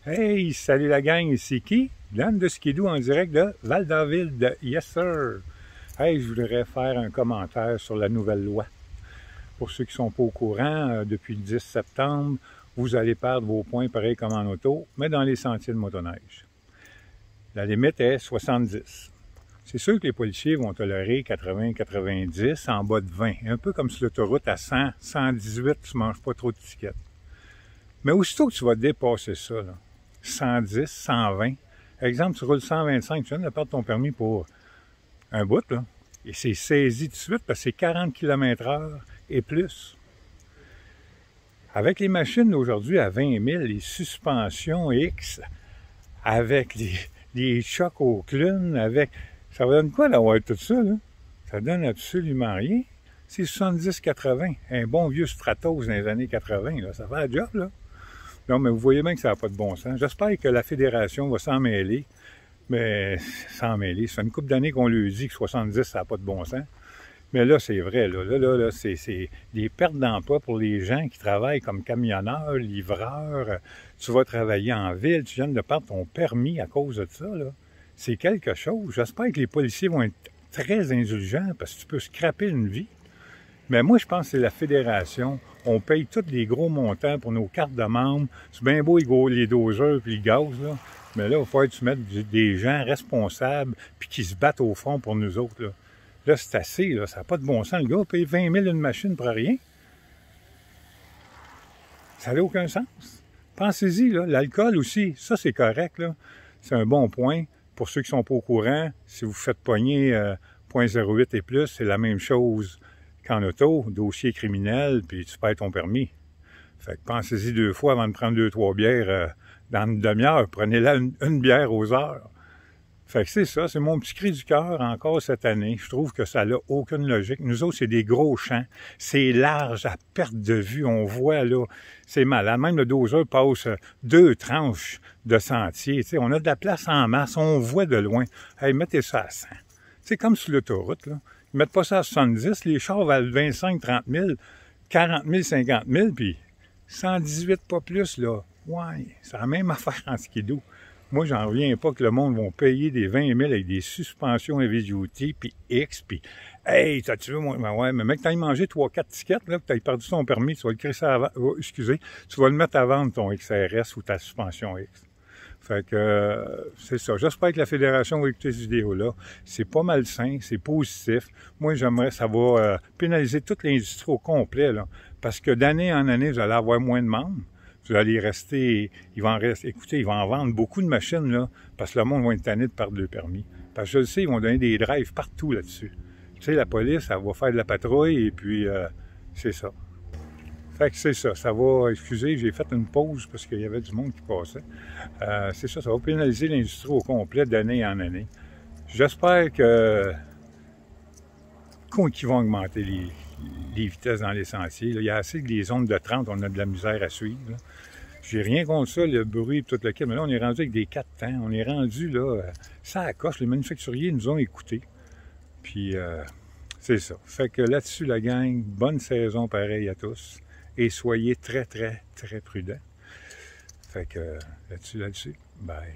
Hey, salut la gang, ici qui? Dan de Skidoo en direct de Val-d'Aville, Yes Sir! Hey, je voudrais faire un commentaire sur la nouvelle loi. Pour ceux qui ne sont pas au courant, depuis le 10 septembre, vous allez perdre vos points pareil comme en auto, mais dans les sentiers de motoneige. La limite est 70. C'est sûr que les policiers vont tolérer 80-90 en bas de 20. Un peu comme sur l'autoroute à 100, 118, tu ne manges pas trop de tickets. Mais aussitôt que tu vas dépasser ça, là, 110, 120, exemple, tu roules 125, tu viens de perdre ton permis pour un bout, là, et c'est saisi tout de suite parce que c'est 40 km/h et plus. Avec les machines d'aujourd'hui à 20 000, les suspensions X, avec les chocs au clown, avec... Ça va donner quoi d'avoir tout ça, là? Ça donne absolument rien. C'est 70-80, un bon vieux Stratos dans les années 80, là, ça fait la job, là. Non, mais vous voyez bien que ça n'a pas de bon sens. J'espère que la Fédération va s'en mêler, mais s'en mêler. Ça fait une couple d'années qu'on lui dit que 70, ça n'a pas de bon sens. Mais là, c'est vrai, là, c'est des pertes d'emploi pour les gens qui travaillent comme camionneurs, livreurs. Tu vas travailler en ville, tu viens de perdre ton permis à cause de ça, là. C'est quelque chose. J'espère que les policiers vont être très indulgents parce que tu peux scraper une vie. Mais moi, je pense que c'est la fédération. On paye tous les gros montants pour nos cartes de membres. C'est bien beau les doseurs et les gaz, là. Mais là, il va falloir que tu mettes des gens responsables puis qui se battent au front pour nous autres, là. Là, c'est assez, là. Ça n'a pas de bon sens. Le gars paye 20 000 une machine pour rien. Ça n'a aucun sens. Pensez-y, là. L'alcool aussi, ça, c'est correct, là. C'est un bon point. Pour ceux qui ne sont pas au courant, si vous faites pogner 0.08 et plus, c'est la même chose qu'en auto, dossier criminel, puis tu perds ton permis. Fait que pensez-y 2 fois avant de prendre 2-3 bières dans une demi-heure. Prenez-la une bière aux heures. Fait que c'est ça, c'est mon petit cri du cœur encore cette année. Je trouve que ça n'a aucune logique. Nous autres, c'est des gros champs. C'est large à perte de vue. On voit là, c'est malade. Même le doseur passe 2 tranches de sentier. T'sais, on a de la place en masse. On voit de loin. Hey, mettez ça à 100. C'est comme sur l'autoroute, là. Ils mettent pas ça à 70. Les chars valent 25-30 000, 40 000, 50 000, puis 118 pas plus, là. Ouais, c'est la même affaire en skidoo. Moi, j'en reviens pas que le monde va payer des 20 000 avec des suspensions heavy duty, puis X, puis hey, t'as-tu vu, moi? Ben ouais, mais mec, t'as mangé 3-4 tickets, là, puis t'as perdu ton permis, tu vas le crisser à excusez, tu vas le mettre à vendre, ton XRS ou ta suspension X. Fait que, c'est ça. J'espère que la Fédération va écouter cette vidéo-là. C'est pas malsain, c'est positif. Moi, j'aimerais, ça va pénaliser toute l'industrie au complet, là. Parce que d'année en année, vous allez avoir moins de membres. Vous allez rester, écoutez, ils vont en vendre beaucoup de machines, là, parce que le monde va être tanné de perdre le permis. Parce que je le sais, ils vont donner des drives partout là-dessus. Tu sais, la police, elle va faire de la patrouille, et puis, c'est ça. Fait que c'est ça, ça va, excusez, j'ai fait une pause parce qu'il y avait du monde qui passait. C'est ça, ça va pénaliser l'industrie au complet d'année en année. J'espère que qu'ils vont augmenter les vitesses dans les sentiers. Là, il y a assez que les zones de 30, on a de la misère à suivre. J'ai rien contre ça, le bruit et tout le kit, mais là, on est rendu avec des 4 temps. On est rendu, là, ça accroche. Les manufacturiers nous ont écoutés. Puis, c'est ça. Fait que là-dessus, la gang, bonne saison pareil à tous. Et soyez très, très, très prudents. Fait que là-dessus, bye.